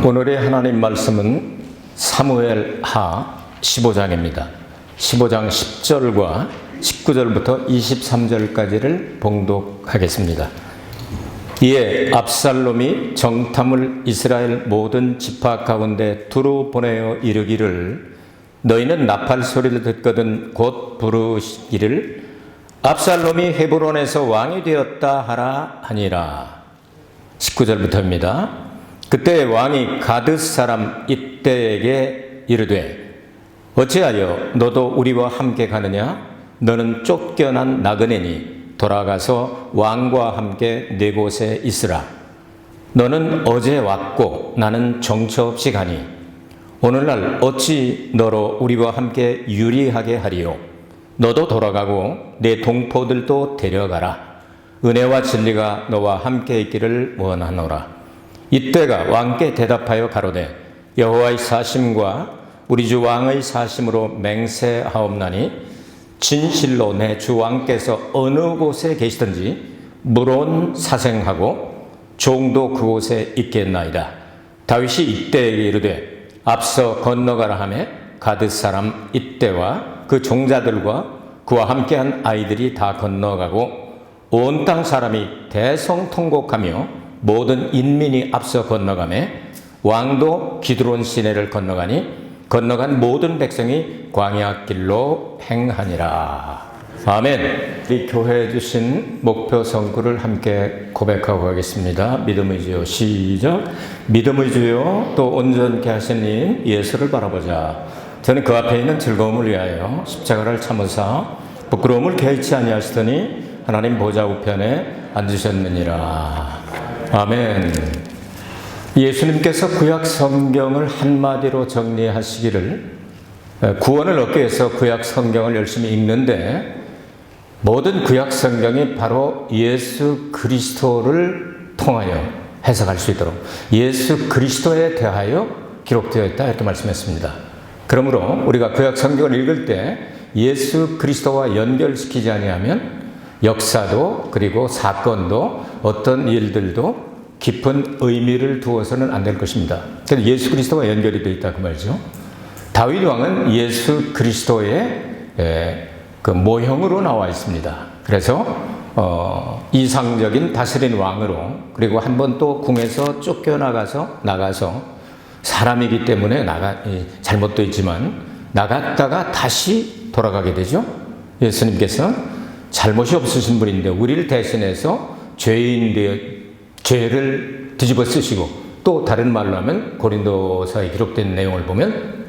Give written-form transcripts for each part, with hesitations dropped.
오늘의 하나님 말씀은 사무엘하 15장입니다. 15장 10절과 19절부터 23절까지를 봉독하겠습니다. 이에 압살롬이 정탐을 이스라엘 모든 지파 가운데 두루 보내어 이르기를 너희는 나팔 소리를 듣거든 곧 부르시기를 압살롬이 헤브론에서 왕이 되었다 하라 하니라. 19절부터입니다. 그때 왕이 가드 사람 이때에게 이르되 어찌하여 너도 우리와 함께 가느냐? 너는 쫓겨난 나그네니 돌아가서 왕과 함께 네 곳에 있으라. 너는 어제 왔고 나는 정처 없이 가니 오늘날 어찌 너로 우리와 함께 유리하게 하리요? 너도 돌아가고 네 동포들도 데려가라. 은혜와 진리가 너와 함께 있기를 원하노라. 이때가 왕께 대답하여 가로되 여호와의 사심과 우리 주 왕의 사심으로 맹세하옵나니 진실로 내 주 왕께서 어느 곳에 계시든지 물론 사생하고 종도 그곳에 있겠나이다. 다윗이 이때에게 이르되 앞서 건너가라 하매 가드 사람 이때와 그 종자들과 그와 함께한 아이들이 다 건너가고 온 땅 사람이 대성통곡하며 모든 인민이 앞서 건너가매 왕도 기드론 시내를 건너가니 건너간 모든 백성이 광야 길로 행하니라. 아멘. 우리 교회에 주신 목표 성구를 함께 고백하고 가겠습니다. 믿음의 주여 시작. 믿음의 주여 또 온전케 하시는 예수를 바라보자. 저는 그 앞에 있는 즐거움을 위하여 십자가를 참으사 부끄러움을 개의치 아니하시더니 하나님 보좌 우편에 앉으셨느니라. 아멘. 예수님께서 구약 성경을 한마디로 정리하시기를 구원을 얻기 위해서 구약 성경을 열심히 읽는데 모든 구약 성경이 바로 예수 그리스도를 통하여 해석할 수 있도록 예수 그리스도에 대하여 기록되어 있다 이렇게 말씀했습니다. 그러므로 우리가 구약 성경을 읽을 때 예수 그리스도와 연결시키지 아니하면 역사도 그리고 사건도 어떤 일들도 깊은 의미를 두어서는 안 될 것입니다. 그래서 예수 그리스도와 연결이 되어 있다 그 말이죠. 다윗 왕은 예수 그리스도의 그 모형으로 나와 있습니다. 그래서 이상적인 다스린 왕으로 그리고 한 번 또 궁에서 쫓겨나가서 사람이기 때문에 잘못도 있지만 나갔다가 다시 돌아가게 되죠. 예수님께서 잘못이 없으신 분인데 우리를 대신해서 죄를 뒤집어 쓰시고 또 다른 말로 하면 고린도서에 기록된 내용을 보면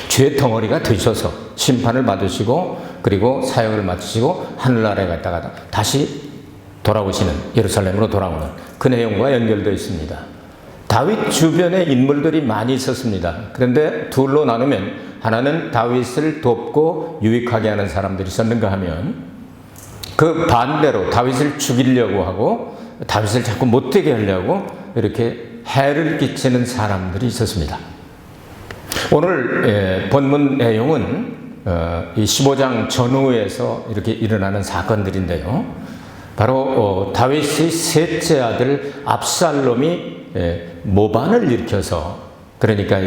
죄 덩어리가 되셔서 심판을 받으시고 그리고 사역을 마치시고 하늘나라에 갔다가 다시 돌아오시는 예루살렘으로 돌아오는 그 내용과 연결되어 있습니다. 다윗 주변에 인물들이 많이 있었습니다. 그런데 둘로 나누면 하나는 다윗을 돕고 유익하게 하는 사람들이 있었는가 하면 그 반대로 다윗을 죽이려고 하고 다윗을 자꾸 못되게 하려고 이렇게 해를 끼치는 사람들이 있었습니다. 오늘 본문 내용은 이 15장 전후에서 이렇게 일어나는 사건들인데요. 바로 다윗의 셋째 아들 압살롬이 모반을 일으켜서 그러니까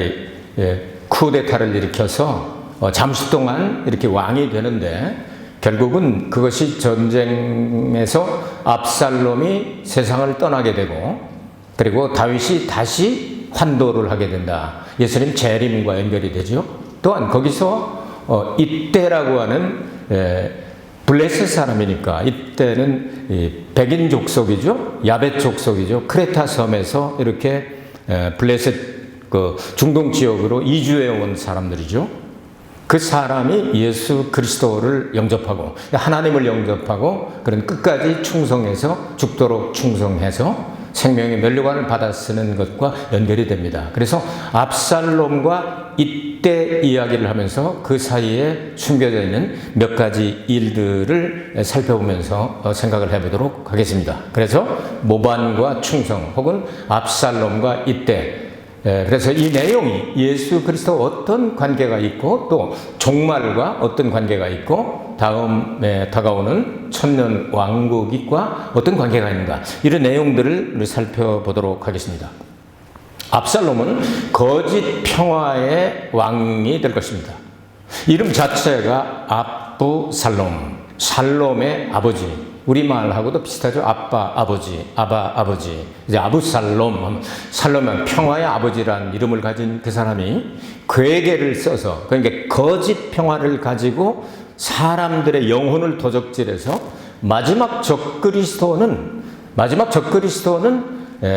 쿠데타를 일으켜서 잠시 동안 이렇게 왕이 되는데 결국은 그것이 전쟁에서 압살롬이 세상을 떠나게 되고 그리고 다윗이 다시 환도를 하게 된다. 예수님 재림과 연결이 되죠. 또한 거기서 이때라고 하는 블레셋 사람이니까 이때는 백인 족속이죠. 야벳 족속이죠. 크레타 섬에서 이렇게 블레셋 그 중동 지역으로 이주해 온 사람들이죠. 그 사람이 예수 그리스도를 영접하고 하나님을 영접하고 그런 끝까지 충성해서 죽도록 충성해서 생명의 면류관을 받아 쓰는 것과 연결이 됩니다. 그래서 압살롬과 이때 이야기를 하면서 그 사이에 숨겨져 있는 몇 가지 일들을 살펴보면서 생각을 해보도록 하겠습니다. 그래서 모반과 충성 혹은 압살롬과 이때 그래서 이 내용이 예수 그리스도와 어떤 관계가 있고 또 종말과 어떤 관계가 있고 다음에 다가오는 천년 왕국과 어떤 관계가 있는가 이런 내용들을 살펴보도록 하겠습니다. 압살롬은 거짓 평화의 왕이 될 것입니다. 이름 자체가 압부살롬, 살롬의 아버지. 우리말하고도 비슷하죠. 아빠, 아버지, 아바, 아버지. 이제 아부살롬, 살롬은 평화의 아버지란 이름을 가진 그 사람이 괴계를 써서, 그러니까 거짓 평화를 가지고 사람들의 영혼을 도적질해서 마지막 적그리스도는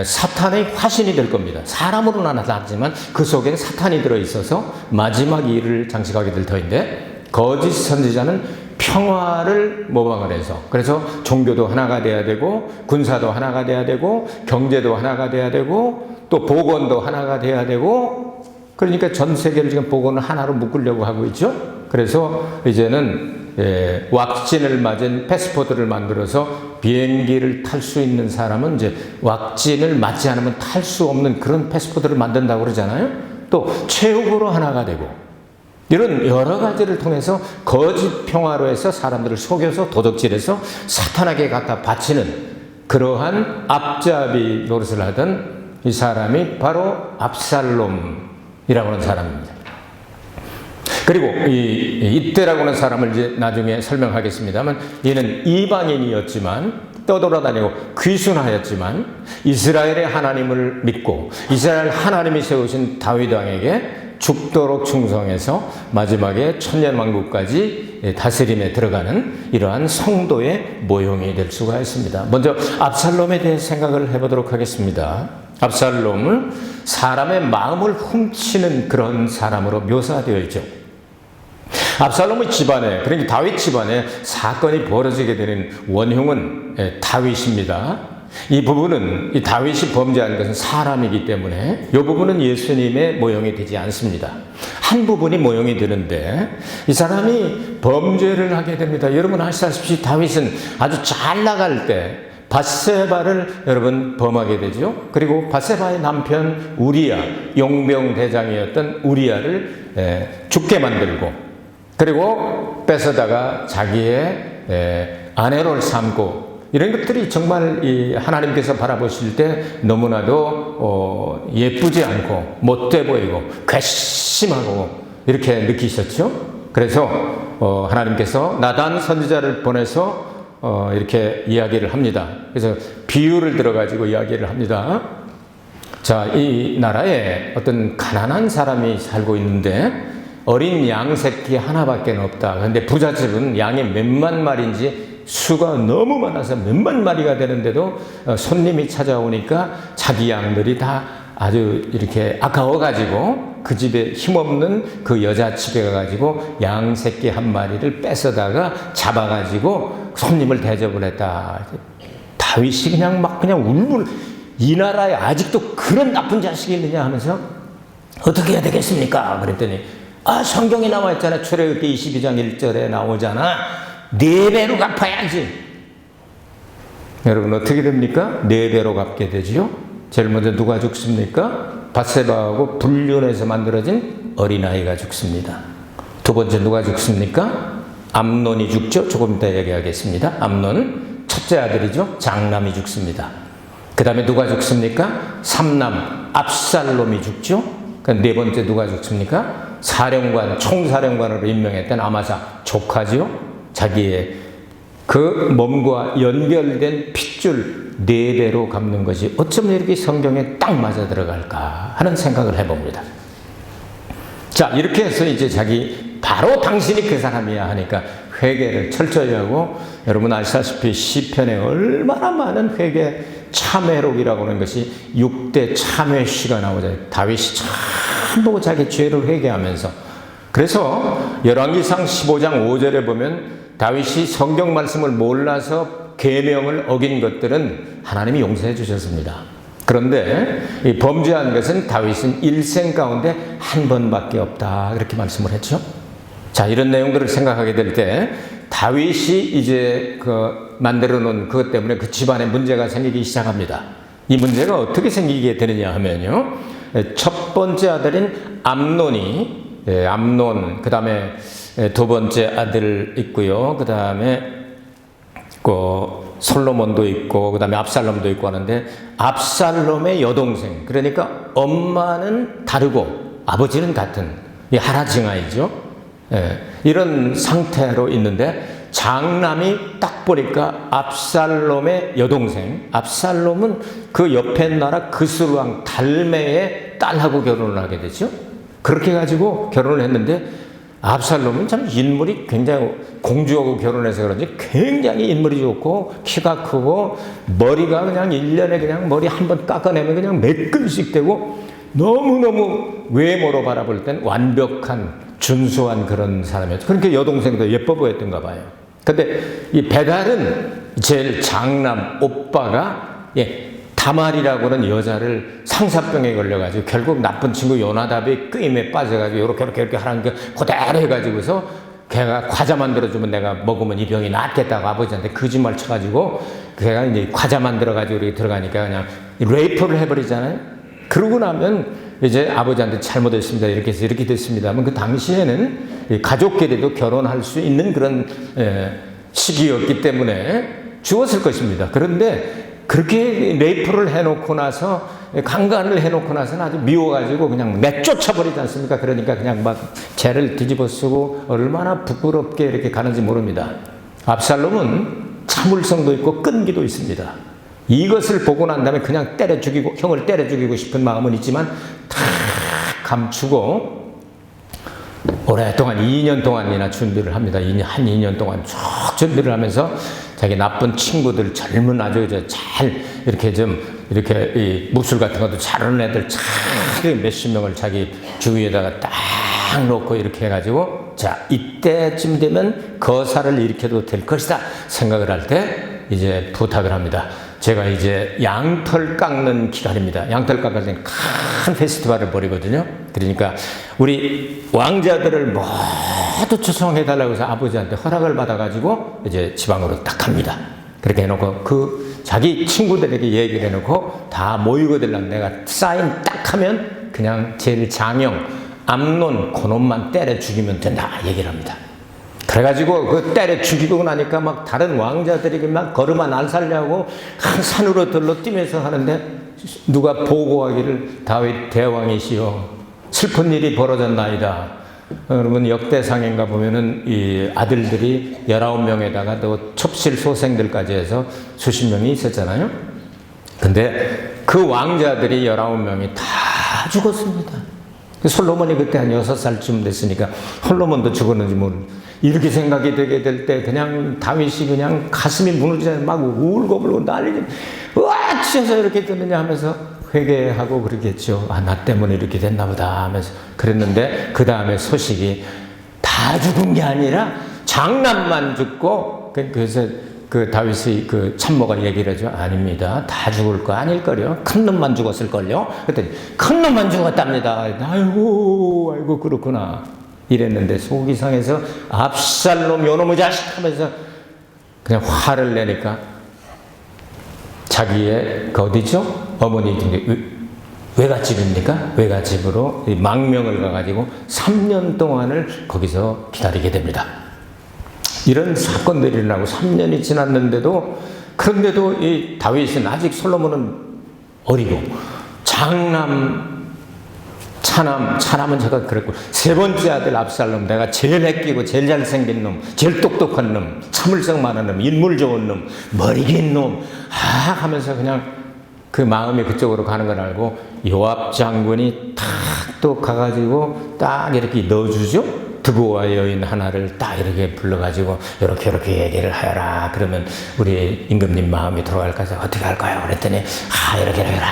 사탄의 화신이 될 겁니다. 사람으로는 나타나지만 그 속에는 사탄이 들어있어서 마지막 일을 장식하게 될 터인데, 거짓 선지자는 평화를 모방을 해서, 그래서 종교도 하나가 돼야 되고, 군사도 하나가 돼야 되고, 경제도 하나가 돼야 되고, 또 보건도 하나가 돼야 되고, 그러니까 전 세계를 지금 보건을 하나로 묶으려고 하고 있죠. 그래서 이제는 왁신을 맞은 패스포트를 만들어서 비행기를 탈 수 있는 사람은 이제 왁신을 맞지 않으면 탈 수 없는 그런 패스포트를 만든다고 그러잖아요. 또 체육으로 하나가 되고, 이런 여러 가지를 통해서 거짓 평화로 해서 사람들을 속여서 도적질해서 사탄에게 갖다 바치는 그러한 앞잡이 노릇을 하던 이 사람이 바로 압살롬이라고 하는 사람입니다. 그리고 이때라고 하는 사람을 이제 나중에 설명하겠습니다만, 얘는 이방인이었지만 떠돌아다니고 귀순하였지만 이스라엘의 하나님을 믿고 이스라엘 하나님이 세우신 다윗 왕에게 죽도록 충성해서 마지막에 천년왕국까지 다스림에 들어가는 이러한 성도의 모형이 될 수가 있습니다. 먼저 압살롬에 대해 생각을 해보도록 하겠습니다. 압살롬은 사람의 마음을 훔치는 그런 사람으로 묘사되어 있죠. 압살롬의 집안에, 그러니까 다윗 집안에 사건이 벌어지게 되는 원흉은 다윗입니다. 이 부분은, 이 다윗이 범죄한 것은 사람이기 때문에 이 부분은 예수님의 모형이 되지 않습니다. 한 부분이 모형이 되는데 이 사람이 범죄를 하게 됩니다. 여러분 아시다시피 다윗은 아주 잘 나갈 때 밧세바를 여러분 범하게 되죠. 그리고 밧세바의 남편 우리야, 용병대장이었던 우리야를 죽게 만들고, 그리고 뺏어다가 자기의 아내로 삼고, 이런 것들이 정말 이 하나님께서 바라보실 때 너무나도 예쁘지 않고 못돼 보이고 괘씸하고 이렇게 느끼셨죠. 그래서 하나님께서 나단 선지자를 보내서 이렇게 이야기를 합니다. 그래서 비유를 들어가지고 이야기를 합니다. 자, 이 나라에 어떤 가난한 사람이 살고 있는데 어린 양 새끼 하나밖에 없다. 그런데 부잣집은 양이 몇만 마리인지 수가 너무 많아서 몇만 마리가 되는데도 손님이 찾아오니까 자기 양들이 다 아주 이렇게 아까워가지고 그 집에 힘없는 그 여자 집에 가가지고 양 새끼 한 마리를 뺏어다가 잡아가지고 손님을 대접을 했다. 다윗이 그냥 울불, 이 나라에 아직도 그런 나쁜 자식이 있느냐 하면서 어떻게 해야 되겠습니까? 그랬더니 성경에 나와 있잖아. 출애굽기 22장 1절에 나오잖아. 4배로 갚아야지. 여러분 어떻게 됩니까? 4배로 갚게 되지요. 제일 먼저 누가 죽습니까? 밧세바하고 불륜해서 만들어진 어린아이가 죽습니다. 두 번째 누가 죽습니까? 암논이 죽죠. 조금 이따 얘기하겠습니다. 암논은 첫째 아들이죠. 장남이 죽습니다. 그 다음에 누가 죽습니까? 삼남 압살롬이 죽죠. 네 번째 누가 죽습니까? 사령관, 총사령관으로 임명했던 아마사 조카지요. 자기의 그 몸과 연결된 핏줄 4배로 갚는 것이 어쩌면 이렇게 성경에 딱 맞아 들어갈까 하는 생각을 해봅니다. 자, 이렇게 해서 이제 자기 바로 당신이 그 사람이야 하니까 회개를 철저히 하고, 여러분 아시다시피 시편에 얼마나 많은 회개 참회록이라고 하는 것이 6대 참회시가 나오잖아요. 다윗이 전부 자기 죄를 회개하면서, 그래서 열왕기상 15장 5절에 보면 다윗이 성경 말씀을 몰라서 계명을 어긴 것들은 하나님이 용서해 주셨습니다. 그런데 이 범죄한 것은 다윗은 일생 가운데 한 번밖에 없다, 그렇게 말씀을 했죠. 자, 이런 내용들을 생각하게 될 때 다윗이 이제 만들어 놓은 그것 때문에 그 집안에 문제가 생기기 시작합니다. 이 문제가 어떻게 생기게 되느냐 하면요, 첫 번째 아들인 암논이, 암논, 그 다음에 두 번째 아들 있고요. 그 다음에 솔로몬도 있고 그다음에 압살롬도 있고 하는데 압살롬의 여동생 그러니까 엄마는 다르고 아버지는 같은 이 하라징아이죠. 예, 이런 상태로 있는데 장남이 딱 보니까 압살롬의 여동생 압살롬은 그 옆에 나라 그스루왕 달메의 딸하고 결혼을 하게 되죠. 그렇게 가지고 결혼을 했는데 압살롬은 참 인물이 굉장히 공주하고 결혼해서 그런지 굉장히 인물이 좋고 키가 크고 머리가 그냥 1년에 그냥 머리 한 번 깎아내면 그냥 매끈씩 되고 너무너무 외모로 바라볼 땐 완벽한 준수한 그런 사람이었죠. 그러니까 여동생도 예뻐 보였던가 봐요. 근데 이 베달은 제일 장남 오빠가 다말이라고 하는 여자를 상사병에 걸려가지고 결국 나쁜 친구 요나답의 끄임에 빠져가지고 이렇게 하라는 게 그대로 해가지고서 걔가 과자 만들어주면 내가 먹으면 이 병이 낫겠다고 아버지한테 거짓말 쳐가지고 걔가 이제 과자 만들어가지고 이렇게 들어가니까 그냥 레이프를 해버리잖아요. 그러고 나면 이제 아버지한테 잘못했습니다. 이렇게 해서 이렇게 됐습니다. 그 당시에는 가족끼리도 결혼할 수 있는 그런 시기였기 때문에 죽었을 것입니다. 그런데 그렇게 레이프를 해놓고 나서 강간을 해놓고 나서는 아주 미워가지고 그냥 내쫓아버리지 않습니까? 그러니까 그냥 막 죄를 뒤집어 쓰고 얼마나 부끄럽게 이렇게 가는지 모릅니다. 압살롬은 참을성도 있고 끈기도 있습니다. 이것을 보고 난 다음에 그냥 때려 죽이고 형을 때려 죽이고 싶은 마음은 있지만 다 감추고 오랫동안 2년 동안이나 준비를 합니다. 한 2년 동안 쭉 준비를 하면서 자기 나쁜 친구들 젊은 아주 잘 이렇게 좀 이렇게 이 무술 같은 것도 잘하는 애들 참 몇십 명을 자기 주위에다가 딱 놓고 이렇게 해가지고 자 이때쯤 되면 거사를 일으켜도 될 것이다 생각을 할 때 이제 부탁을 합니다. 제가 이제 양털 깎는 기간입니다. 양털 깎을 때는 큰 페스티벌을 벌이거든요. 그러니까 우리 왕자들을 모두 초청해달라고 해서 아버지한테 허락을 받아가지고 이제 지방으로 딱 갑니다. 그렇게 해놓고 그 자기 친구들에게 얘기를 해놓고 다 모이거든. 내가 사인 딱 하면 그냥 제일 장형 암논 그놈만 때려 죽이면 된다 얘기를 합니다. 그래가지고 그 때려 죽이고 나니까 막 다른 왕자들이 막 걸음아 날 살려고 한 산으로 들러뛰면서 하는데 누가 보고하기를 다윗 대왕이시여 슬픈 일이 벌어졌나이다. 여러분 역대상인가 보면은 이 아들들이 19명에다가 또 첩실 소생들까지 해서 수십 명이 있었잖아요. 근데 그 왕자들이 19명이 다 죽었습니다. 솔로몬이 그때 한 6살쯤 됐으니까 솔로몬도 죽었는지 이렇게 생각이 되게 될 때 그냥 다윗이 그냥 가슴이 무너지잖아요. 막 울고불고 난리지. 어째서 이렇게 됐느냐 하면서 회개하고 그러겠죠. 아, 나 때문에 이렇게 됐나 보다 하면서 그랬는데 그 다음에 소식이 다 죽은 게 아니라 장남만 죽고 그래서 그 다윗의 그 참모가 얘기를 하죠. 아닙니다. 다 죽을 거 아닐걸요. 큰 놈만 죽었을걸요. 그랬더니 큰 놈만 죽었답니다. 아이고 그렇구나. 이랬는데 속이 상해서 압살롬 요놈의 자식 하면서 그냥 화를 내니까 자기의 그 어디죠? 어머니 외갓집입니까? 외갓집으로 망명을 가가지고 3년 동안을 거기서 기다리게 됩니다. 이런 사건들이 일어나고 3년이 지났는데도 그런데도 이 다윗은 아직 솔로몬은 어리고 차남은 제가 그랬고 세 번째 아들 압살롬 내가 제일 애끼고 제일 잘생긴 놈 제일 똑똑한 놈 참을성 많은 놈 인물 좋은 놈 머리 긴 놈 하면서 그냥 그 마음이 그쪽으로 가는 걸 알고 요압 장군이 탁 또 가가지고 딱 이렇게 넣어주죠. 드보와 여인 하나를 딱 이렇게 불러가지고 이렇게 얘기를 하여라. 그러면 우리 임금님 마음이 들어갈까 해서 어떻게 할까요? 그랬더니 이렇게 해라.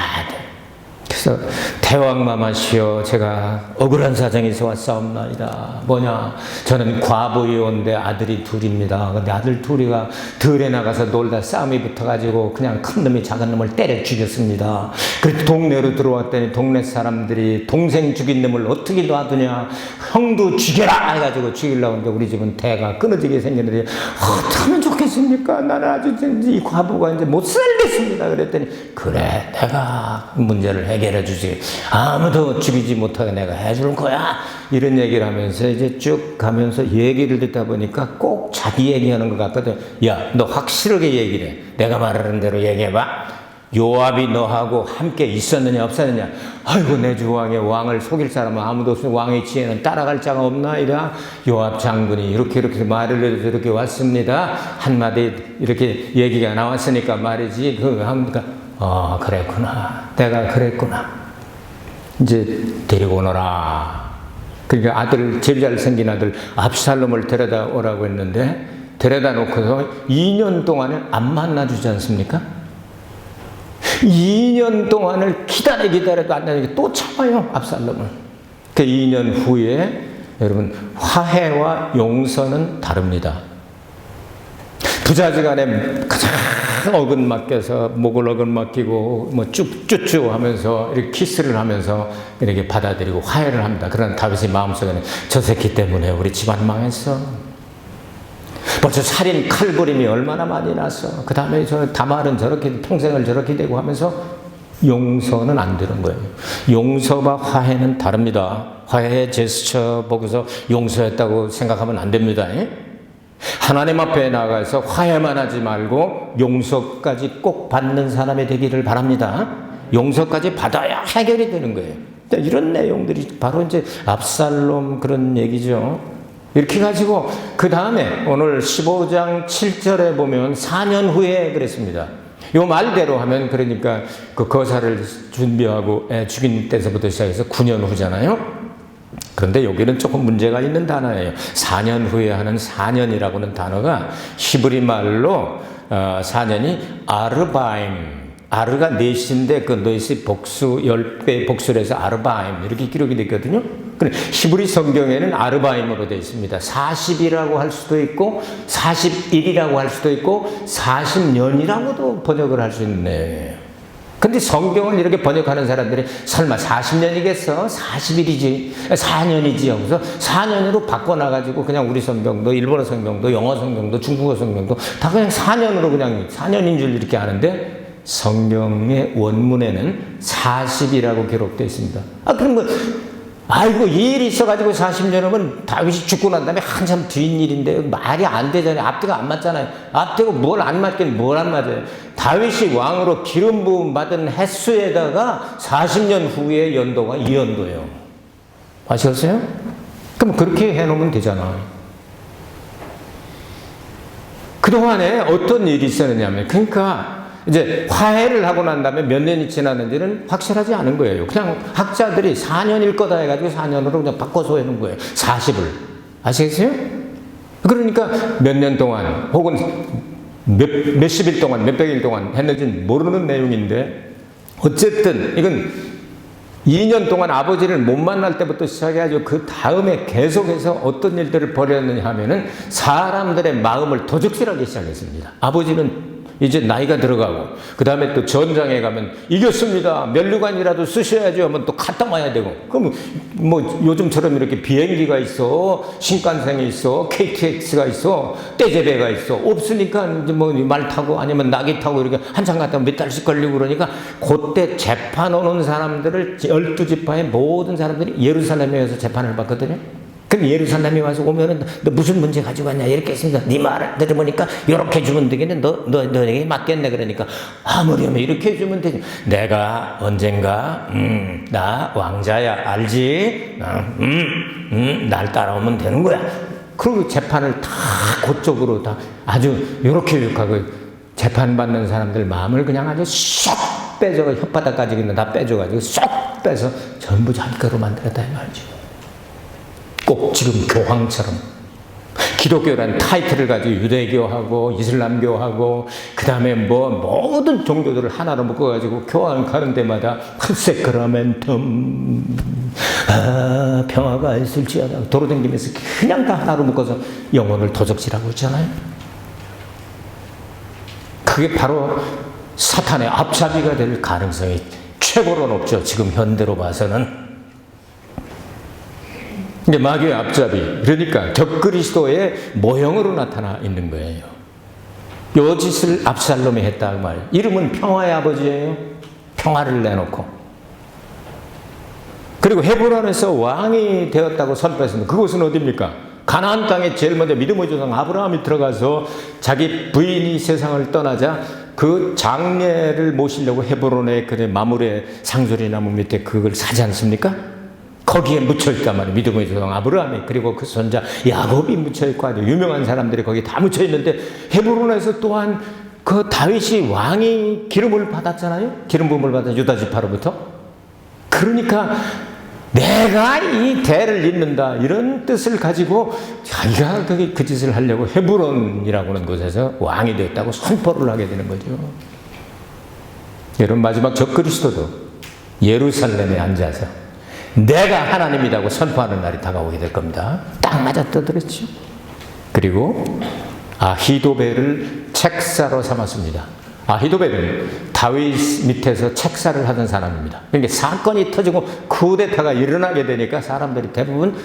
그래서 대왕마마시여 제가 억울한 사정이 있어 왔사옵나이다. 뭐냐 저는 과부이온데 아들이 둘입니다. 근데 아들 둘이가 들에 나가서 놀다 싸움이 붙어가지고 그냥 큰 놈이 작은 놈을 때려 죽였습니다. 그래서 동네로 들어왔더니 동네 사람들이 동생 죽인 놈을 어떻게 놔두냐 형도 죽여라 해가지고 죽이려고 하는데 우리 집은 대가 끊어지게 생겼는데 어떻게 하면 어떡하겠습니까? 나는 아주 이 과부가 이제 못 살겠습니다. 그랬더니 그래, 내가 문제를 해결해 주지. 아무도 죽이지 못하게 내가 해줄 거야. 이런 얘기를 하면서 이제 쭉 가면서 얘기를 듣다 보니까 꼭 자기 얘기하는 것 같거든. 야, 너 확실하게 얘기를 해. 내가 말하는 대로 얘기해봐. 요압이 너하고 함께 있었느냐 없었느냐. 아이고, 내 주왕의 왕을 속일 사람은 아무도 없으니 왕의 지혜는 따라갈 자가 없나이다. 요압 장군이 이렇게 말을 해서 이렇게 왔습니다. 한마디 이렇게 얘기가 나왔으니까 말이지. 그랬구나. 내가 그랬구나. 이제 데리고 오너라. 그러니까 아들, 제일 잘생긴 아들 압살롬을 데려다 오라고 했는데 데려다 놓고서 2년 동안을 안 만나주지 않습니까? 2년 동안을 기다려도 안 되니까 또 참아요, 압살롬은. 그 2년 후에 여러분, 화해와 용서는 다릅니다. 부자지간에 가장 어긋맞겨서 목을 어긋맞기고 뭐 쭈쭈쭈 하면서 이렇게 키스를 하면서 이렇게 받아들이고 화해를 합니다. 그러나 다윗의 마음속에는 저 새끼 때문에 우리 집안 망했어. 벌써 살인 칼부림이 얼마나 많이 났어. 그 다음에 저 다말은 저렇게 평생을 저렇게 되고 하면서 용서는 안 되는 거예요. 용서와 화해는 다릅니다. 화해의 제스처 보고서 용서했다고 생각하면 안 됩니다. 하나님 앞에 나가서 화해만 하지 말고 용서까지 꼭 받는 사람이 되기를 바랍니다. 용서까지 받아야 해결이 되는 거예요. 이런 내용들이 바로 이제 압살롬 그런 얘기죠. 이렇게 가지고 그 다음에 오늘 15장 7절에 보면 4년 후에 그랬습니다. 요 말대로 하면 그러니까 그 거사를 준비하고 죽인 때서부터 시작해서 9년 후잖아요. 그런데 여기는 조금 문제가 있는 단어예요. 4년 후에 하는 4년이라고 하는 단어가 히브리 말로 4년이 아르바임. 아르가 넷인데 그 넷이 복수 10배 복수를 해서 아르바임 이렇게 기록이 됐거든요. 히브리 성경에는 아르바임으로 되어 있습니다. 40이라고 할 수도 있고 41이라고 할 수도 있고 40년이라고도 번역을 할 수 있네. 근데 성경을 이렇게 번역하는 사람들이 설마 40년이겠어? 40일이지 4년이지 하고서 4년으로 바꿔놔가지고 그냥 우리 성경도 일본어 성경도 영어 성경도 중국어 성경도 다 그냥 4년으로 그냥 4년인 줄 이렇게 하는데 성경의 원문에는 40이라고 기록되어 있습니다. 그럼 뭐, 아이고, 이 일이 있어가지고 40년이면 다윗이 죽고 난 다음에 한참 뒤인 일인데 말이 안 되잖아요. 앞뒤가 안 맞잖아요. 앞뒤가 뭘 안 맞긴 뭘 안 맞아요. 다윗이 왕으로 기름 부음 받은 횟수에다가 40년 후의 연도가 이 연도예요. 아시겠어요? 그럼 그렇게 해놓으면 되잖아. 그동안에 어떤 일이 있었느냐면, 그러니까 이제 화해를 하고 난 다음에 몇 년이 지났는지는 확실하지 않은 거예요. 그냥 학자들이 4년일 거다 해가지고 4년으로 그냥 바꿔서 해놓은 거예요. 40을. 아시겠어요? 그러니까 몇 년 동안 혹은 몇십일 동안 몇백일 동안 했는지는 모르는 내용인데 어쨌든 이건 2년 동안 아버지를 못 만날 때부터 시작해가지고 그 다음에 계속해서 어떤 일들을 벌였느냐 하면은 사람들의 마음을 도적질하기 시작했습니다. 아버지는 이제 나이가 들어가고 그 다음에 또 전장에 가면 이겼습니다. 면류관이라도 쓰셔야죠 하면 또 갔다 와야 되고 그럼 뭐 요즘처럼 이렇게 비행기가 있어 신칸센이 있어 KTX가 있어 떼제베가 있어 없으니까 이제 뭐 말 타고 아니면 낙이 타고 이렇게 한참 갔다 몇 달씩 걸리고 그러니까 그때 재판 오는 사람들을 12지파의 모든 사람들이 예루살렘에 와서 재판을 받거든요. 그럼 예루살렘에 와서 오면은 너 무슨 문제 가지고 왔냐 이렇게 했습니다. 네 말을 들어보니까 이렇게 주면 되겠네. 너에게 맞겠네. 그러니까 아무리 하면 이렇게 해주면 되지. 내가 언젠가 나 왕자야 알지? 날 따라오면 되는 거야. 그리고 재판을 다 그쪽으로 다 아주 이렇게 하고 재판받는 사람들 마음을 그냥 아주 쏙 빼줘 혓바닥까지 그냥 다 빼줘가지고 쏙 빼서 전부 자기 거로 만들었다 이 말이죠. 꼭 지금 교황처럼 기독교라는 타이틀을 가지고 유대교하고 이슬람교하고 그 다음에 뭐 모든 종교들을 하나로 묶어가지고 교황 가는 데마다 세크라멘텀 평화가 있을지어다 돌아다니면서 그냥 다 하나로 묶어서 영혼을 도적질하고 있잖아요. 그게 바로 사탄의 앞잡이가 될 가능성이 최고로 높죠. 지금 현대로 봐서는. 이제 마귀의 앞잡이, 그러니까 적그리스도의 모형으로 나타나 있는 거예요. 요 짓을 압살롬이 했다 그 말. 이름은 평화의 아버지예요. 평화를 내놓고. 그리고 헤브론에서 왕이 되었다고 선포했습니다. 그곳은 어디입니까? 가나안 땅에 제일 먼저 믿음의 조상 아브라함이 들어가서 자기 부인이 세상을 떠나자 그 장례를 모시려고 헤브론의 그 마물의 상소리나무 밑에 그걸 사지 않습니까? 거기에 묻혀있단 말이에요. 믿음의 조상 아브라함이, 그리고 그 손자 야곱이 묻혀있고 아주 유명한 사람들이 거기 다 묻혀있는데, 헤브론에서 또한 그 다윗이 왕이 기름을 받았잖아요. 기름 부음을 받은 유다 지파로부터. 그러니까 내가 이 대를 잇는다, 이런 뜻을 가지고 자기가 그 짓을 하려고 헤브론이라고 하는 곳에서 왕이 되었다고 선포를 하게 되는 거죠. 여러분, 마지막 적그리스도도 예루살렘에 앉아서 내가 하나님이라고 선포하는 날이 다가오게 될 겁니다. 딱 맞아떨어졌죠. 그리고 아히도벨을 책사로 삼았습니다. 아히도벨은 다윗 밑에서 책사를 하던 사람입니다. 그러니까 사건이 터지고 쿠데타가 일어나게 되니까 사람들이 대부분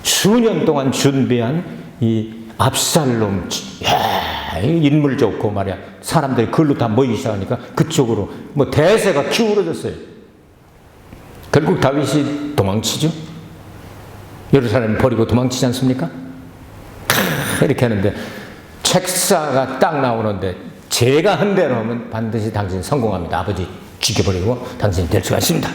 수년 동안 준비한 이 압살롬, 인물 좋고 말이야, 사람들이 그걸로 다 모이기 시작하니까 그쪽으로 뭐 대세가 기울어졌어요. 결국 다윗이 도망치죠. 예루살렘 버리고 도망치지 않습니까? 이렇게 하는데 책사가 딱 나오는데, 제가 한 대로 하면 반드시 당신 성공합니다. 아버지 죽여버리고 당신이 될 수가 있습니다.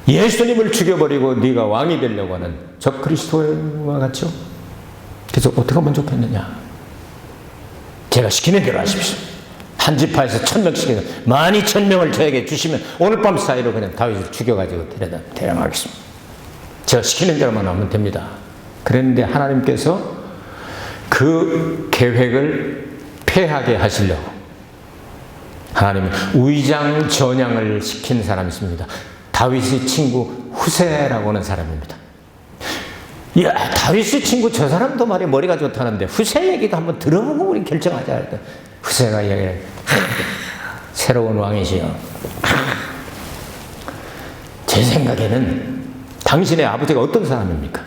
예수님을 죽여버리고 네가 왕이 되려고 하는 적그리스도와 같죠. 그래서 어떻게 하면 좋겠느냐? 제가 시키는 대로 하십시오. 한 지파에서 1000명씩 12,000명을 저에게 주시면 오늘 밤 사이로 그냥 다윗을 죽여가지고 데려가겠습니다. 제가 시키는 대로만 하면 됩니다. 그랬는데 하나님께서 그 계획을 폐하게 하시려고 하나님은 위장 전향을 시킨 사람이 있습니다. 다윗의 친구 후세라고 하는 사람입니다. 야, 다윗의 친구 저 사람도 말이야 머리가 좋다는데 후세 얘기도 한번 들어보고 우리 결정하자 할 때 후세가 이야기를 새로운 왕이시여, 제 생각에는 당신의 아버지가 어떤 사람입니까?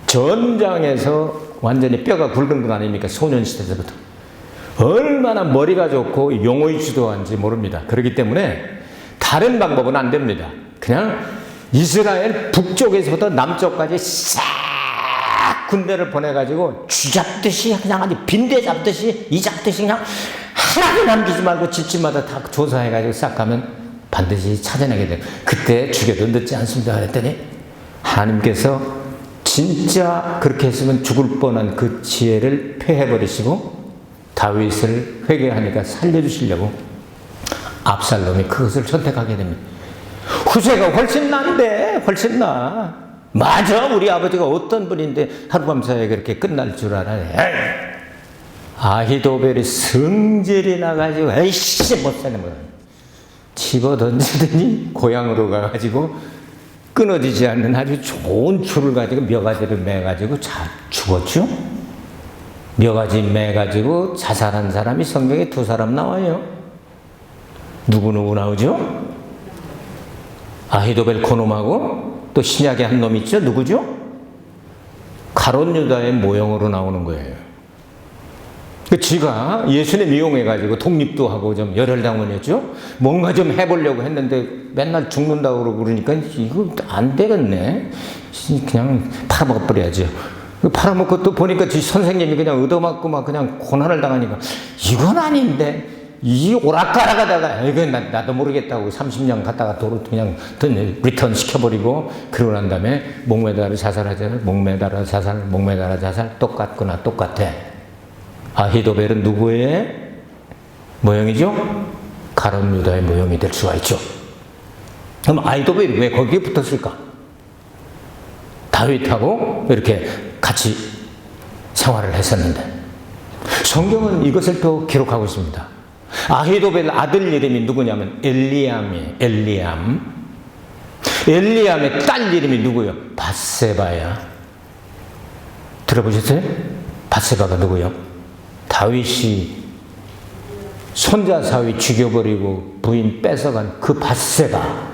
전장에서 완전히 뼈가 굵은 분 아닙니까? 소년시대부터 얼마나 머리가 좋고 용의 주도한지 모릅니다. 그렇기 때문에 다른 방법은 안 됩니다. 그냥 이스라엘 북쪽에서부터 남쪽까지 싹 군대를 보내가지고 쥐잡듯이 그냥 아주 빈대 잡듯이 이 잡듯이 그냥 하나도 남기지 말고 집집마다 다 조사해가지고 싹 가면 반드시 찾아내게 돼요. 그때 죽여도 늦지 않습니다. 그랬더니 하나님께서 진짜 그렇게 했으면 죽을 뻔한 그 지혜를 폐해버리시고 다윗을 회개하니까 살려주시려고 압살롬이 그것을 선택하게 됩니다. 후세가 훨씬 난데, 훨씬 나. 맞아, 우리 아버지가 어떤 분인데 하룻밤 사이에 그렇게 끝날 줄 알아요. 아히도벨이 성질이 나가지고 에이씨 못사는 거야. 집어던지더니 고향으로 가가지고 끊어지지 않는 아주 좋은 줄을 가지고 몇 가지를 매가지고 죽었죠. 몇 가지 매가지고 자살한 사람이 성경에 2사람 나와요. 누구 나오죠? 아히도벨 그놈하고 또 신약에 한 놈 있죠? 누구죠? 가롯 유다의 모형으로 나오는 거예요. 지가 예수님 이용해가지고 독립도 하고 좀 열혈당원이었죠? 뭔가 좀 해보려고 했는데 맨날 죽는다고 그러니까 이거 안 되겠네. 그냥 팔아먹어버려야지. 팔아먹고 또 보니까 선생님이 그냥 얻어맞고 막 그냥 고난을 당하니까 이건 아닌데. 이 오락가락하다가 이거 나도 모르겠다고 30년 갔다가 도로 그냥 리턴 시켜버리고 그러고 난 다음에 목매달아 자살하잖아요. 목매달아 자살 똑같구나 똑같아. 아히도벨은 누구의 모형이죠? 가롯 유다의 모형이 될 수가 있죠. 그럼 아히도벨이 왜 거기에 붙었을까? 다윗하고 이렇게 같이 생활을 했었는데 성경은 이것을 또 기록하고 있습니다. 아히도벨 아들 이름이 누구냐면 엘리암이에요. 엘리암의 딸 이름이 누구예요? 밧세바야. 들어보셨어요? 밧세바가 누구예요? 다윗이 손자 사위 죽여버리고 부인 뺏어간 그 밧세바.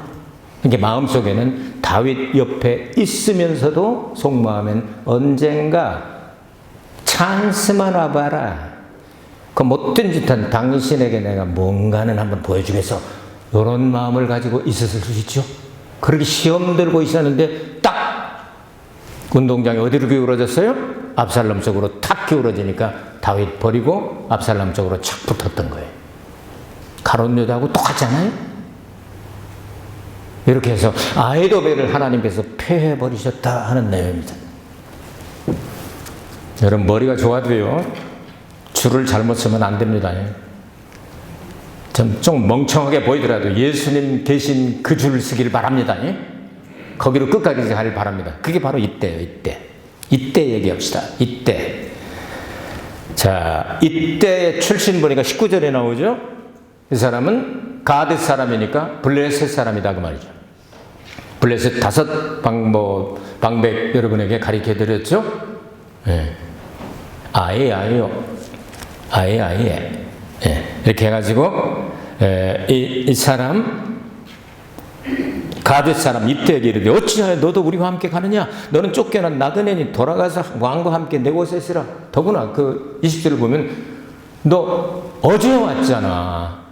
이게 마음속에는 다윗 옆에 있으면서도 속마음엔 언젠가 찬스만 와봐라. 그 못된 짓한 당신에게 내가 뭔가는 한번 보여주겠어. 이런 마음을 가지고 있었을 수 있죠. 그렇게 시험 들고 있었는데 딱 운동장이 어디로 기울어졌어요? 압살롬 쪽으로 탁 기울어지니까 다윗 버리고 압살롬 쪽으로 착 붙었던 거예요. 가룟 유다하고 똑같잖아요. 이렇게 해서 아히도벨을 하나님께서 패해버리셨다 하는 내용입니다. 여러분, 머리가 좋아도요, 줄을 잘못 쓰면 안 됩니다. 좀 멍청하게 보이더라도 예수님 계신 그 줄을 쓰기를 바랍니다. 거기로 끝까지 가길 바랍니다. 그게 바로 이때예요. 이때 얘기합시다. 이때. 자, 이때의 출신 보니까 19절에 나오죠. 이 사람은 가드 사람이니까 블레셋 사람이다 그 말이죠. 블레셋 5 방백 여러분에게 가르쳐 드렸죠. 아예요. 아예. 이렇게 해가지고 이 사람 가드 사람 이때에게 이르되 어찌하여 너도 우리와 함께 가느냐? 너는 쫓겨난 나그네니 돌아가서 왕과 함께 내 곳에 있으라. 더구나 그 20절을 보면 너 어제 왔잖아.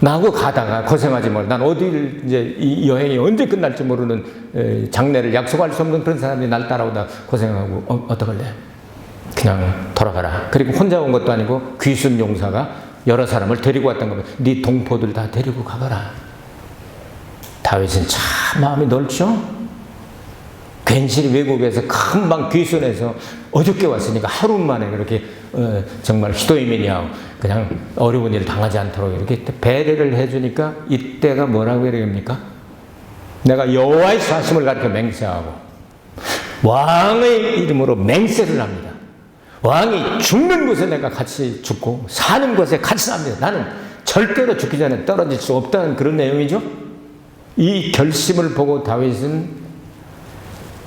나하고 가다가 고생하지 말고, 난 어디를 이제 이 여행이 언제 끝날지 모르는 장례를 약속할 수 없는 그런 사람이 날 따라오다 고생하고 어떡할래? 그냥 돌아가라. 그리고 혼자 온 것도 아니고 귀순 용사가 여러 사람을 데리고 왔던 겁니다. 네 동포들 다 데리고 가거라. 다윗은 참 마음이 넓죠? 괜시리 외국에서 금방 귀순해서 어저께 왔으니까 하루 만에 그렇게 정말 희도이민이하고 그냥 어려운 일 당하지 않도록 이렇게 배려를 해주니까 이때가 뭐라고 얘기합니까? 내가 여호와의 사심을 가리켜 맹세하고 왕의 이름으로 맹세를 합니다. 왕이 죽는 곳에 내가 같이 죽고 사는 곳에 같이 삽니다. 나는 절대로 죽기 전에 떨어질 수 없다는 그런 내용이죠. 이 결심을 보고 다윗은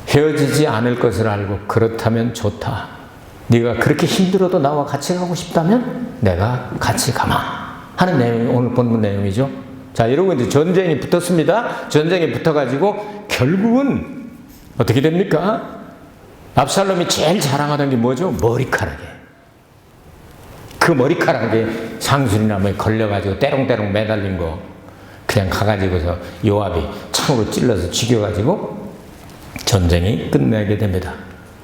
헤어지지 않을 것을 알고 그렇다면 좋다. 네가 그렇게 힘들어도 나와 같이 가고 싶다면 내가 같이 가마 하는 내용이 오늘 본문 내용이죠. 자, 이러고 이제 전쟁이 붙었습니다. 전쟁이 붙어가지고 결국은 어떻게 됩니까? 압살롬이 제일 자랑하던 게 뭐죠? 머리카락에. 그 머리카락에 상수리나무에 걸려가지고 때롱때롱 매달린 거 그냥 가가지고서 요압이 창으로 찔러서 죽여가지고 전쟁이 끝나게 됩니다.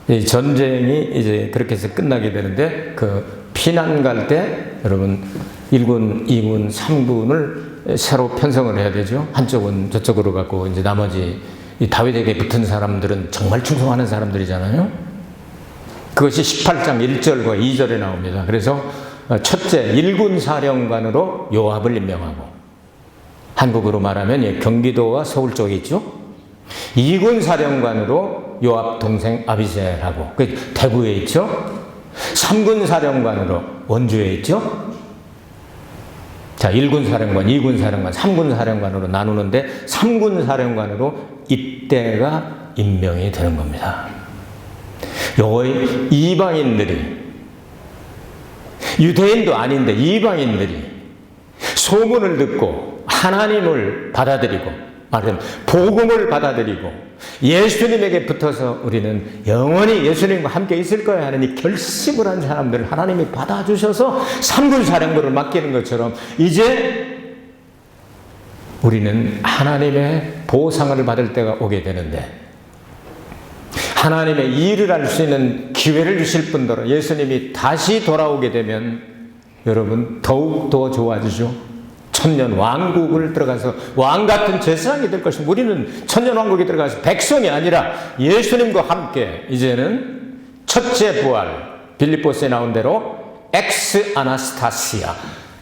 이 전쟁이 이제 그렇게 해서 끝나게 되는데 그 피난 갈 때 여러분 1군, 2군, 3군을 새로 편성을 해야 되죠. 한쪽은 저쪽으로 갖고 이제 나머지 이 다윗에게 붙은 사람들은 정말 충성하는 사람들이잖아요. 그것이 18장 1절과 2절에 나옵니다. 그래서 첫째 1군 사령관으로 요압을 임명하고, 한국으로 말하면 경기도와 서울 쪽에 있죠. 2군 사령관으로 요압 동생 아비셀하고, 그 대구에 있죠. 3군 사령관으로 원주에 있죠. 자, 1군 사령관, 2군 사령관, 3군 사령관으로 나누는데 3군 사령관으로 이때가 임명이 되는 겁니다. 요거의 이방인들이, 유대인도 아닌데 이방인들이 소문을 듣고 하나님을 받아들이고, 말하자면 복음을 받아들이고 예수님에게 붙어서 우리는 영원히 예수님과 함께 있을 거야 하는 이 결심을 한 사람들을 하나님이 받아주셔서 3군 사령부를 맡기는 것처럼 이제 우리는 하나님의 보상을 받을 때가 오게 되는데, 하나님의 일을 할 수 있는 기회를 주실 뿐더러 예수님이 다시 돌아오게 되면 여러분 더욱 더 좋아지죠. 천년 왕국을 들어가서 왕 같은 제사장이 될 것입니다. 우리는 천년 왕국에 들어가서 백성이 아니라 예수님과 함께 이제는 첫째 부활, 빌립보스에 나온 대로 엑스 아나스타시아,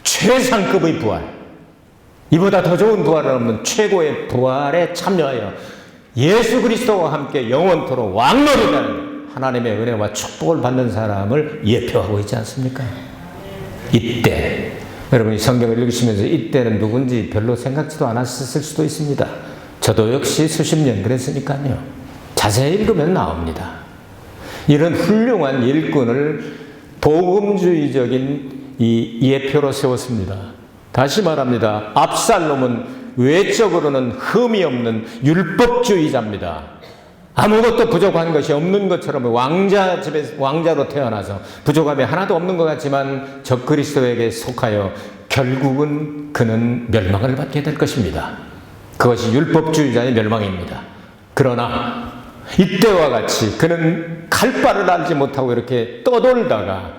최상급의 부활, 이보다 더 좋은 부활은 없는 최고의 부활에 참여하여 예수 그리스도와 함께 영원토록 왕노릇하는 하나님의 은혜와 축복을 받는 사람을 예표하고 있지 않습니까? 이때 여러분이 성경을 읽으시면서 이때는 누군지 별로 생각지도 않았을 수도 있습니다. 저도 역시 수십 년 그랬으니까요. 자세히 읽으면 나옵니다. 이런 훌륭한 일꾼을 복음주의적인 이 예표로 세웠습니다. 다시 말합니다. 압살롬은 외적으로는 흠이 없는 율법주의자입니다. 아무것도 부족한 것이 없는 것처럼 왕자 집에 왕자로 태어나서 부족함이 하나도 없는 것 같지만 적그리스도에게 속하여 결국은 그는 멸망을 받게 될 것입니다. 그것이 율법주의자의 멸망입니다. 그러나 이때와 같이 그는 갈 바를 알지 못하고 이렇게 떠돌다가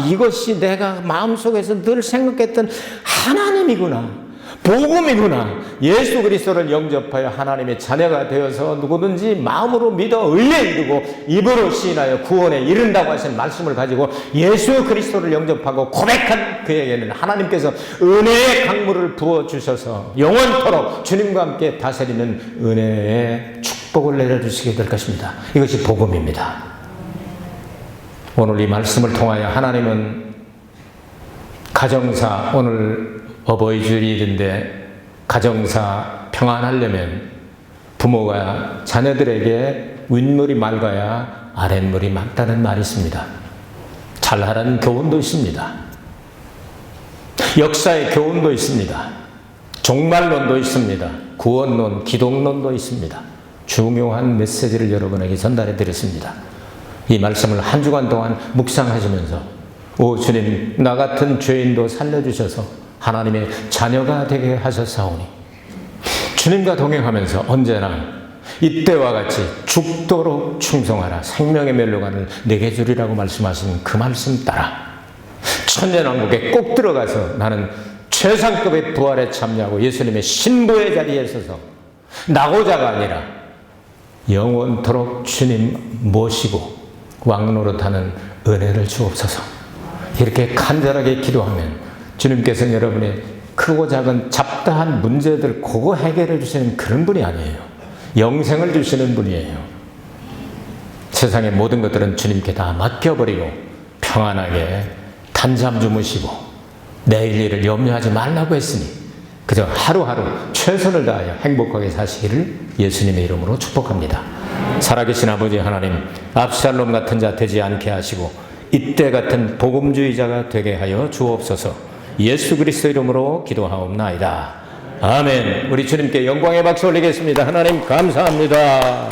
이것이 내가 마음속에서 늘 생각했던 하나님이구나, 복음이구나, 예수 그리스도를 영접하여 하나님의 자녀가 되어서 누구든지 마음으로 믿어 의에 이르고 입으로 시인하여 구원에 이른다고 하신 말씀을 가지고 예수 그리스도를 영접하고 고백한 그에게는 하나님께서 은혜의 강물을 부어주셔서 영원토록 주님과 함께 다스리는 은혜의 축복을 내려주시게 될 것입니다. 이것이 복음입니다. 오늘 이 말씀을 통하여 하나님은 가정사, 오늘 어버이 주일인데 가정사 평안하려면 부모가 자녀들에게 윗물이 맑아야 아랫물이 맑다는 말이 있습니다. 잘하라는 교훈도 있습니다. 역사의 교훈도 있습니다. 종말론도 있습니다. 구원론, 기독론도 있습니다. 중요한 메시지를 여러분에게 전달해 드렸습니다. 이 말씀을 한 주간 동안 묵상하시면서 오 주님, 나 같은 죄인도 살려주셔서 하나님의 자녀가 되게 하셨사오니 주님과 동행하면서 언제나 이때와 같이 죽도록 충성하라, 생명의 멸류관을 내게 주리라고 말씀하신 그 말씀 따라 천년왕국에 꼭 들어가서 나는 최상급의 부활에 참여하고 예수님의 신부의 자리에 서서 나고자가 아니라 영원토록 주님 모시고 왕노릇하는 은혜를 주옵소서. 이렇게 간절하게 기도하면 주님께서는 여러분의 크고 작은 잡다한 문제들 그거 해결해 주시는 그런 분이 아니에요. 영생을 주시는 분이에요. 세상의 모든 것들은 주님께 다 맡겨버리고 평안하게 단잠 주무시고 내일 일을 염려하지 말라고 했으니 그저 하루하루 최선을 다하여 행복하게 사시기를 예수님의 이름으로 축복합니다. 살아계신 아버지 하나님, 압살롬 같은 자 되지 않게 하시고 이때 같은 복음주의자가 되게 하여 주옵소서. 예수 그리스도 이름으로 기도하옵나이다. 아멘. 우리 주님께 영광의 박수 올리겠습니다. 하나님 감사합니다.